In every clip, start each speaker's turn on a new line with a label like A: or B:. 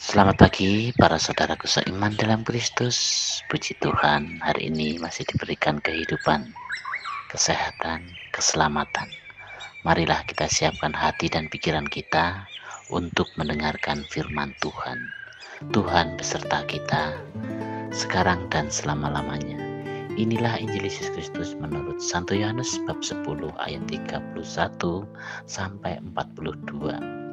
A: Selamat pagi para saudaraku seiman dalam Kristus. Puji Tuhan, hari ini masih diberikan kehidupan, kesehatan, keselamatan. Marilah kita siapkan hati dan pikiran kita untuk mendengarkan firman Tuhan. Tuhan beserta kita sekarang dan selama-lamanya. Inilah Injil Yesus Kristus menurut Santo Yohanes bab 10 ayat 31 sampai 42.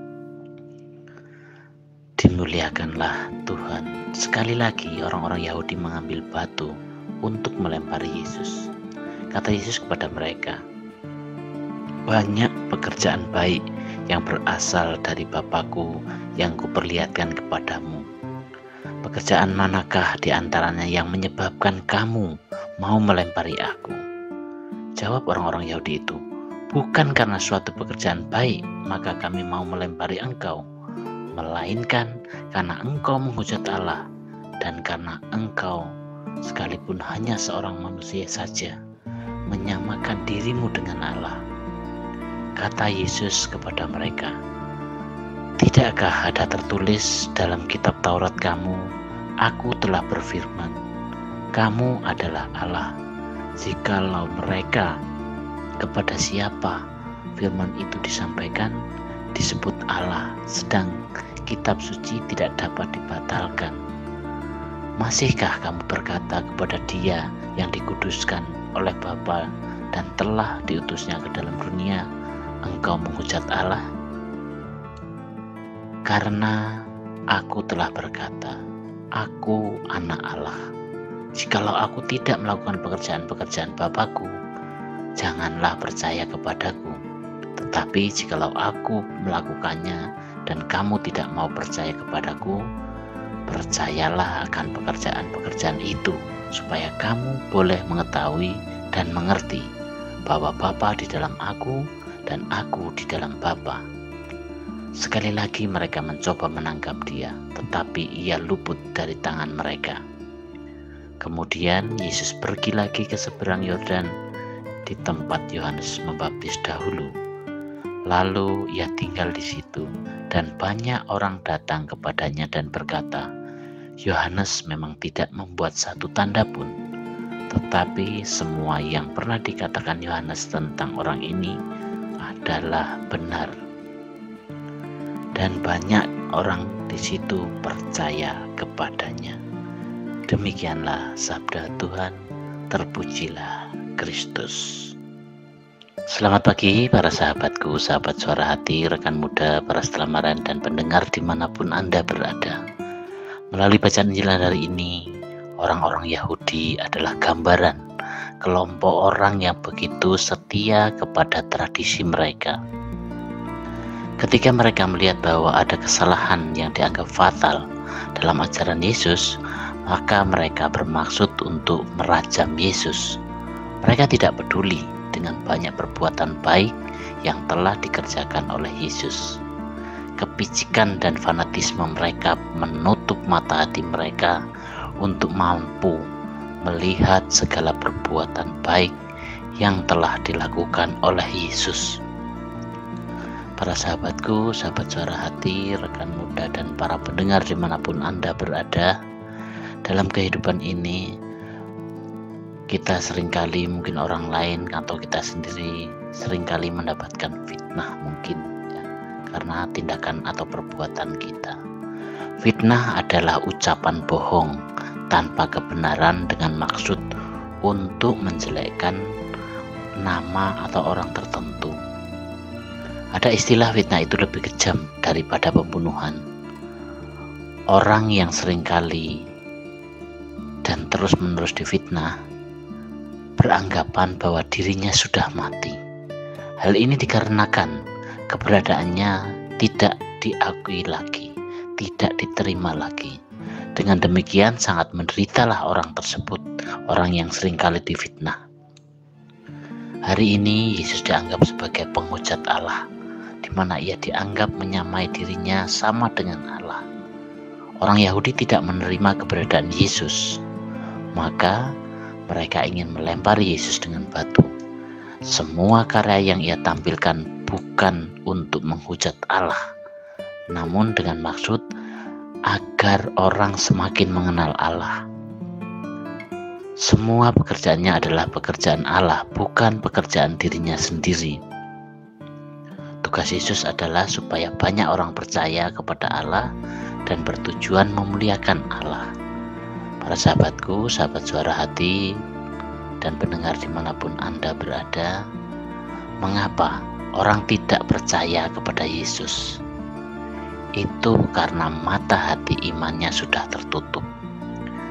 A: Dimuliakanlah Tuhan. Sekali lagi orang-orang Yahudi mengambil batu untuk melempari Yesus. Kata Yesus kepada mereka, "Banyak pekerjaan baik yang berasal dari Bapa-Ku yang kuperlihatkan kepadamu. Pekerjaan manakah di antaranya yang menyebabkan kamu mau melempari Aku?" Jawab orang-orang Yahudi itu, "Bukan karena suatu pekerjaan baik maka kami mau melempari engkau, melainkan karena engkau menghujat Allah dan karena engkau sekalipun hanya seorang manusia saja menyamakan dirimu dengan Allah." Kata Yesus kepada mereka, "Tidakkah ada tertulis dalam kitab Taurat kamu, Aku telah berfirman, kamu adalah Allah. Jikalau mereka kepada siapa firman itu disampaikan, disebut Allah, sedang kitab suci tidak dapat dibatalkan. Masihkah kamu berkata kepada Dia yang dikuduskan oleh Bapa dan telah diutusnya ke dalam dunia, engkau menghujat Allah? Karena Aku telah berkata, Aku anak Allah. Jikalau Aku tidak melakukan pekerjaan-pekerjaan Bapa-Ku, janganlah percaya kepadaku. Tetapi jikalau Aku melakukannya dan kamu tidak mau percaya kepadaku, percayalah akan pekerjaan-pekerjaan itu, supaya kamu boleh mengetahui dan mengerti bahwa Bapa di dalam Aku dan Aku di dalam Bapa." Sekali lagi mereka mencoba menangkap Dia, tetapi Ia luput dari tangan mereka. Kemudian Yesus pergi lagi ke seberang Yordan di tempat Yohanes membaptis dahulu. Lalu Ia tinggal di situ, dan banyak orang datang kepadanya dan berkata, "Yohanes memang tidak membuat satu tanda pun, tetapi semua yang pernah dikatakan Yohanes tentang orang ini adalah benar." Dan banyak orang di situ percaya kepadanya. Demikianlah sabda Tuhan. Terpujilah Kristus. Selamat pagi para sahabatku, sahabat suara hati, rekan muda, para selamaran dan pendengar dimanapun Anda berada. Melalui bacaan Injil hari ini, orang-orang Yahudi adalah gambaran kelompok orang yang begitu setia kepada tradisi mereka. Ketika mereka melihat bahwa ada kesalahan yang dianggap fatal dalam ajaran Yesus, maka mereka bermaksud untuk merajam Yesus. Mereka tidak peduli dengan banyak perbuatan baik yang telah dikerjakan oleh Yesus. Kepicikan dan fanatisme mereka menutup mata hati mereka untuk mampu melihat segala perbuatan baik yang telah dilakukan oleh Yesus. Para sahabatku, sahabat suara hati, rekan muda dan para pendengar dimanapun Anda berada, dalam kehidupan ini kita seringkali, mungkin orang lain atau kita sendiri seringkali mendapatkan fitnah mungkin ya, karena tindakan atau perbuatan kita. Fitnah adalah ucapan bohong tanpa kebenaran dengan maksud untuk menjelekkan nama atau orang tertentu. Ada istilah fitnah itu lebih kejam daripada pembunuhan. Orang yang seringkali dan terus-menerus difitnah beranggapan bahwa dirinya sudah mati. Hal ini dikarenakan keberadaannya tidak diakui lagi, tidak diterima lagi. Dengan demikian sangat menderitalah orang tersebut, orang yang seringkali difitnah. Hari ini Yesus dianggap sebagai penghujat Allah, di mana Ia dianggap menyamai dirinya sama dengan Allah. Orang Yahudi tidak menerima keberadaan Yesus, maka mereka ingin melempari Yesus dengan batu. Semua karya yang Ia tampilkan bukan untuk menghujat Allah, namun dengan maksud agar orang semakin mengenal Allah. Semua pekerjaannya adalah pekerjaan Allah, bukan pekerjaan dirinya sendiri. Tugas Yesus adalah supaya banyak orang percaya kepada Allah dan bertujuan memuliakan Allah. Para sahabatku, sahabat suara hati, dan pendengar dimanapun Anda berada, mengapa orang tidak percaya kepada Yesus? Itu karena mata hati imannya sudah tertutup,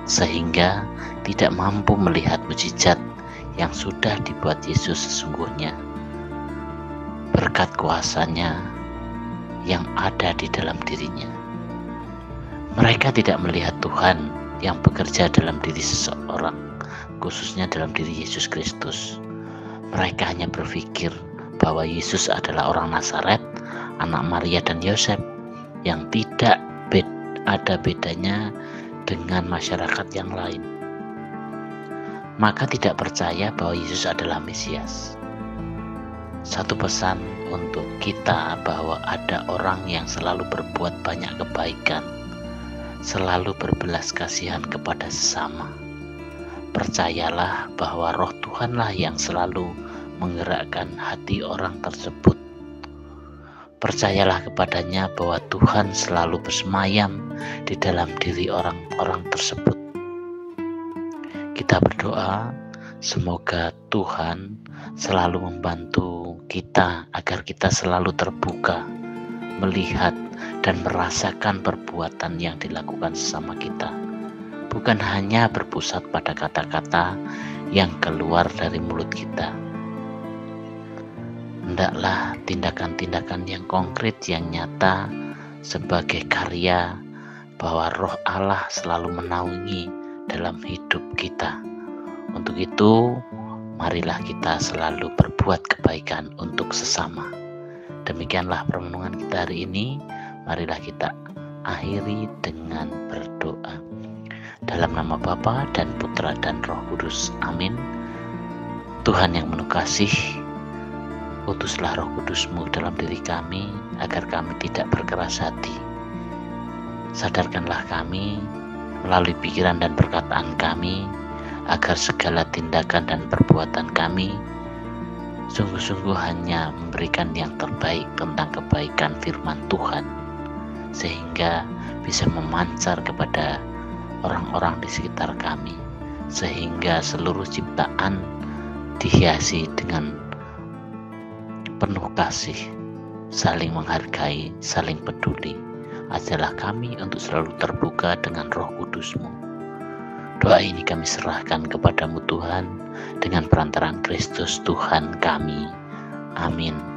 A: sehingga tidak mampu melihat mujizat yang sudah dibuat Yesus sesungguhnya. Berkat kuasanya yang ada di dalam dirinya. Mereka tidak melihat Tuhan yang bekerja dalam diri seseorang, khususnya dalam diri Yesus Kristus. Mereka hanya berpikir bahwa Yesus adalah orang Nazaret, anak Maria dan Yosef, yang tidak ada bedanya dengan masyarakat yang lain. Maka tidak percaya bahwa Yesus adalah Mesias. Satu pesan untuk kita bahwa ada orang yang selalu berbuat banyak kebaikan, selalu berbelas kasihan kepada sesama. Percayalah bahwa Roh Tuhanlah yang selalu menggerakkan hati orang tersebut. Percayalah kepadanya bahwa Tuhan selalu bersemayam di dalam diri orang-orang tersebut. Kita berdoa, semoga Tuhan selalu membantu kita agar kita selalu terbuka, melihat dan merasakan perbuatan yang dilakukan sesama kita. Bukan hanya berpusat pada kata-kata yang keluar dari mulut kita. Hendaklah tindakan-tindakan yang konkret, yang nyata sebagai karya bahwa Roh Allah selalu menaungi dalam hidup kita. Untuk itu, marilah kita selalu berbuat kebaikan untuk sesama. Demikianlah permenungan kita hari ini. Marilah kita akhiri dengan berdoa. Dalam nama Bapa dan Putra dan Roh Kudus. Amin. Tuhan yang penuh kasih, utuslah Roh Kudus-Mu dalam diri kami, agar kami tidak berkeras hati. Sadarkanlah kami melalui pikiran dan perkataan kami, agar segala tindakan dan perbuatan kami sungguh-sungguh hanya memberikan yang terbaik tentang kebaikan firman Tuhan, sehingga bisa memancar kepada orang-orang di sekitar kami, sehingga seluruh ciptaan dihiasi dengan penuh kasih, saling menghargai, saling peduli. Ajarlah kami untuk selalu terbuka dengan Roh Kudus-Mu. Doa ini kami serahkan kepadamu Tuhan, dengan perantaraan Kristus Tuhan kami. Amin.